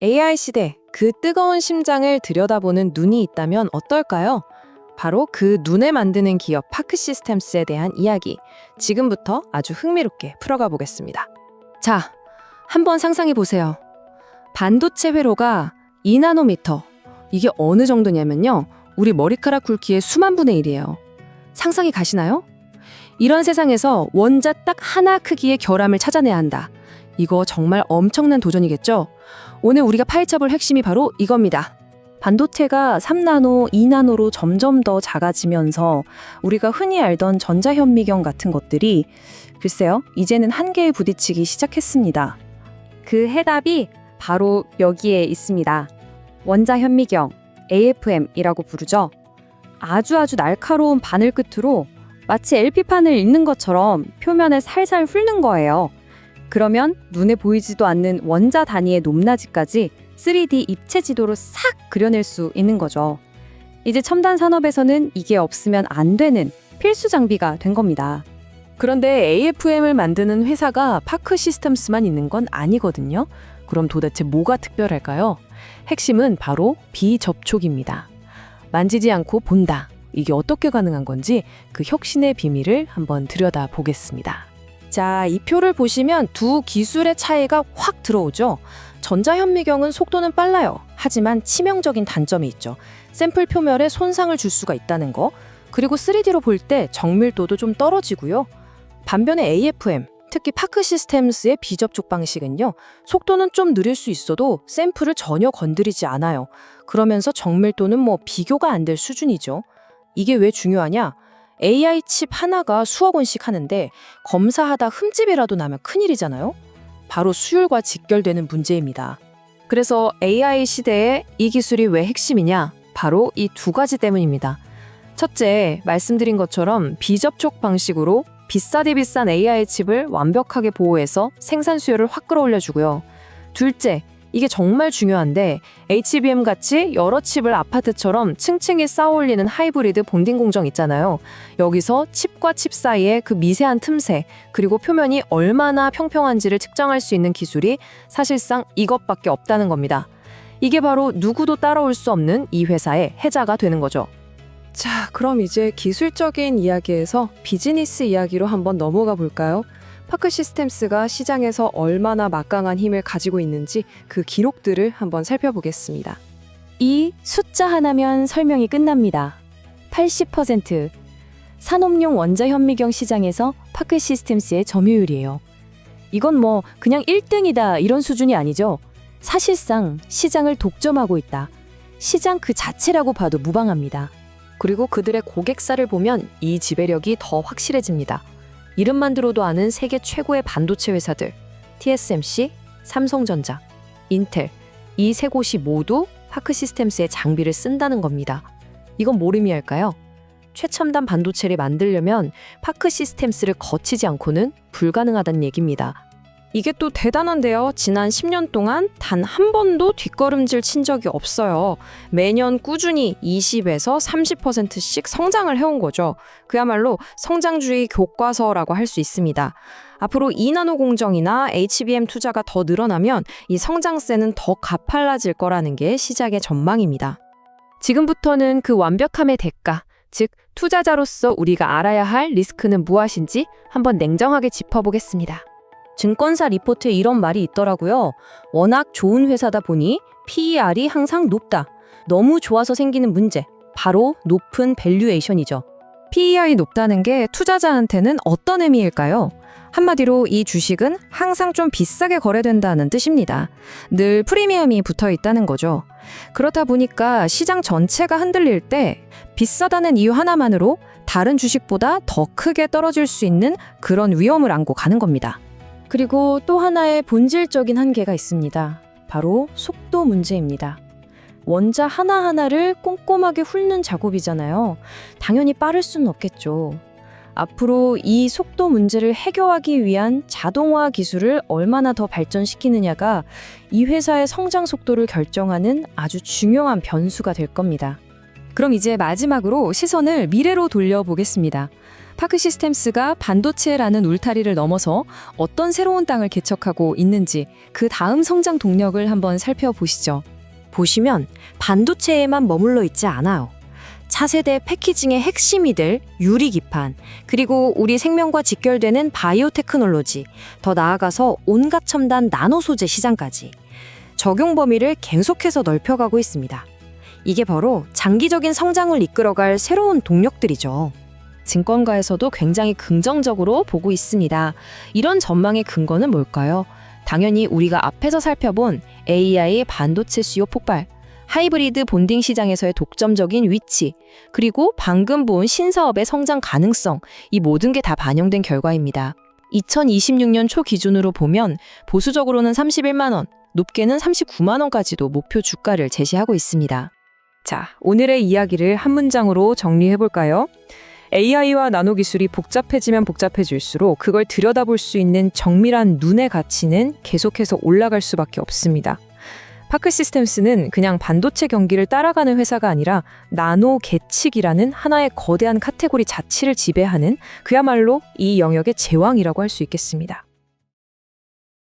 AI 시대, 그 뜨거운 심장을 들여다보는 눈이 있다면 어떨까요? 바로 그 눈에 만드는 기업 파크 시스템스에 대한 이야기, 지금부터 아주 흥미롭게 풀어가 보겠습니다. 자, 한번 상상해 보세요. 반도체 회로가 2나노미터, 이게 어느 정도냐면요. 우리 머리카락 굵기의 수만 분의 1이에요. 상상이 가시나요? 이런 세상에서 원자 딱 하나 크기의 결함을 찾아내야 한다. 이거 정말 엄청난 도전이겠죠? 오늘 우리가 파헤쳐볼 핵심이 바로 이겁니다. 반도체가 3나노, 2나노로 점점 더 작아지면서 우리가 흔히 알던 전자현미경 같은 것들이 글쎄요, 이제는 한계에 부딪히기 시작했습니다. 그 해답이 바로 여기에 있습니다. 원자현미경, AFM이라고 부르죠. 아주 날카로운 바늘 끝으로 마치 LP판을 읽는 것처럼 표면을 살살 훑는 거예요. 그러면 눈에 보이지도 않는 원자 단위의 높낮이까지 3D 입체 지도로 싹 그려낼 수 있는 거죠. 이제 첨단 산업에서는 이게 없으면 안 되는 필수 장비가 된 겁니다. 그런데 AFM을 만드는 회사가 파크 시스템스만 있는 건 아니거든요. 그럼 도대체 뭐가 특별할까요? 핵심은 바로 비접촉입니다. 만지지 않고 본다. 이게 어떻게 가능한 건지 그 혁신의 비밀을 한번 들여다보겠습니다. 자, 이 표를 보시면 두 기술의 차이가 확 들어오죠. 전자현미경은 속도는 빨라요. 하지만 치명적인 단점이 있죠. 샘플 표면에 손상을 줄 수가 있다는 거. 그리고 3D로 볼 때 정밀도도 좀 떨어지고요. 반면에 AFM, 특히 파크 시스템스의 비접촉 방식은요. 속도는 좀 느릴 수 있어도 샘플을 전혀 건드리지 않아요. 그러면서 정밀도는 비교가 안 될 수준이죠. 이게 왜 중요하냐? AI 칩 하나가 수억 원씩 하는데 검사하다 흠집이라도 나면 큰일이잖아요. 바로 수율과 직결되는 문제입니다. 그래서 AI 시대에 이 기술이 왜 핵심이냐? 바로 이 두 가지 때문입니다. 첫째, 말씀드린 것처럼 비접촉 방식으로 비싸디 비싼 AI 칩을 완벽하게 보호해서 생산 수요를 확 끌어올려주고요. 둘째, 이게 정말 중요한데 HBM 같이 여러 칩을 아파트처럼 층층이 쌓아올리는 하이브리드 본딩 공정 있잖아요. 여기서 칩과 칩 사이에 그 미세한 틈새, 그리고 표면이 얼마나 평평한지를 측정할 수 있는 기술이 사실상 이것밖에 없다는 겁니다. 이게 바로 누구도 따라올 수 없는 이 회사의 해자가 되는 거죠. 자, 그럼 이제 기술적인 이야기에서 비즈니스 이야기로 한번 넘어가 볼까요? 파크 시스템스가 시장에서 얼마나 막강한 힘을 가지고 있는지 그 기록들을 한번 살펴보겠습니다. 이 숫자 하나면 설명이 끝납니다. 80%. 산업용 원자현미경 시장에서 파크 시스템스의 점유율이에요. 이건 그냥 1등이다 이런 수준이 아니죠. 사실상 시장을 독점하고 있다. 시장 그 자체라고 봐도 무방합니다. 그리고 그들의 고객사를 보면 이 지배력이 더 확실해집니다. 이름만 들어도 아는 세계 최고의 반도체 회사들, TSMC, 삼성전자, 인텔, 이 세 곳이 모두 파크 시스템스의 장비를 쓴다는 겁니다. 이건 뭘 의미할까요? 최첨단 반도체를 만들려면 파크 시스템스를 거치지 않고는 불가능하다는 얘기입니다. 이게 또 대단한데요. 지난 10년 동안 단 한 번도 뒷걸음질 친 적이 없어요. 매년 꾸준히 20에서 30%씩 성장을 해온 거죠. 그야말로 성장주의 교과서라고 할 수 있습니다. 앞으로 2나노 공정이나 HBM 투자가 더 늘어나면 이 성장세는 더 가팔라질 거라는 게 시장의 전망입니다. 지금부터는 그 완벽함의 대가, 즉 투자자로서 우리가 알아야 할 리스크는 무엇인지 한번 냉정하게 짚어보겠습니다. 증권사 리포트에 이런 말이 있더라고요. 워낙 좋은 회사다 보니 PER이 항상 높다. 너무 좋아서 생기는 문제. 바로 높은 밸류에이션이죠. PER이 높다는 게 투자자한테는 어떤 의미일까요? 한마디로 이 주식은 항상 좀 비싸게 거래된다는 뜻입니다. 늘 프리미엄이 붙어 있다는 거죠. 그렇다 보니까 시장 전체가 흔들릴 때 비싸다는 이유 하나만으로 다른 주식보다 더 크게 떨어질 수 있는 그런 위험을 안고 가는 겁니다. 그리고 또 하나의 본질적인 한계가 있습니다. 바로 속도 문제입니다. 원자 하나하나를 꼼꼼하게 훑는 작업이잖아요. 당연히 빠를 수는 없겠죠. 앞으로 이 속도 문제를 해결하기 위한 자동화 기술을 얼마나 더 발전시키느냐가 이 회사의 성장 속도를 결정하는 아주 중요한 변수가 될 겁니다. 그럼 이제 마지막으로 시선을 미래로 돌려보겠습니다. 파크 시스템스가 반도체라는 울타리를 넘어서 어떤 새로운 땅을 개척하고 있는지 그 다음 성장 동력을 한번 살펴보시죠. 보시면 반도체에만 머물러 있지 않아요. 차세대 패키징의 핵심이 될 유리기판, 그리고 우리 생명과 직결되는 바이오 테크놀로지, 더 나아가서 온갖 첨단 나노 소재 시장까지 적용 범위를 계속해서 넓혀가고 있습니다. 이게 바로 장기적인 성장을 이끌어갈 새로운 동력들이죠. 증권가에서도 굉장히 긍정적으로 보고 있습니다. 이런 전망의 근거는 뭘까요? 당연히 우리가 앞에서 살펴본 AI 반도체 수요 폭발, 하이브리드 본딩 시장에서의 독점적인 위치, 그리고 방금 본 신사업의 성장 가능성, 이 모든 게 다 반영된 결과입니다. 2026년 초 기준으로 보면 보수적으로는 31만 원, 높게는 39만 원까지도 목표 주가를 제시하고 있습니다. 자, 오늘의 이야기를 한 문장으로 정리해볼까요? AI와 나노 기술이 복잡해지면 복잡해질수록 그걸 들여다볼 수 있는 정밀한 눈의 가치는 계속해서 올라갈 수밖에 없습니다. 파크 시스템스는 그냥 반도체 경기를 따라가는 회사가 아니라 나노 계측이라는 하나의 거대한 카테고리 자체를 지배하는 그야말로 이 영역의 제왕이라고 할 수 있겠습니다.